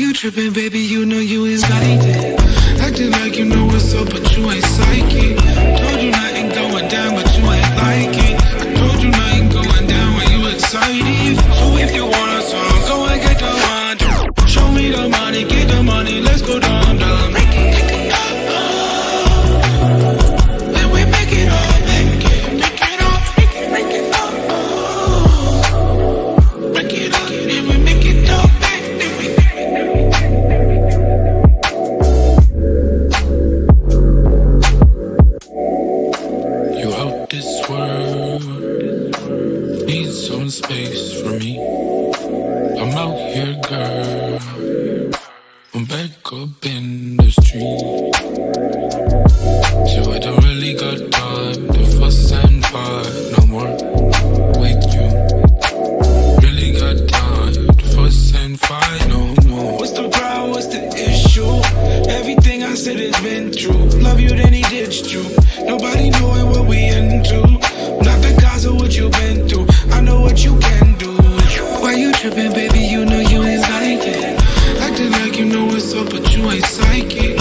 you tripping, baby? You know you ain't like it. Acting like you know what's up, but you ain't psychic. Told you nothing going down, but you ain't like it. I told you nothing going down when you excited. So if you want a song, go and get the one. Show me the money, get the money, let's go down, down. Make it. Then we make it all, make it all, make it all. Make it up, then we make it all, You out this world, need some space for me. I'm out here, girl, I'm back up in the street. So I don't really got time to fuss and fight no more with you. Really got time to fuss and fight no more. What's the problem, what's the issue? Everything I said has been true. Love you, then he ditched you. Nobody knowing what we into. Not the cause of what you've been through. I know what you can do. Why you tripping, baby? You know you ain't like it. Acting like you know what's up, but you ain't psychic.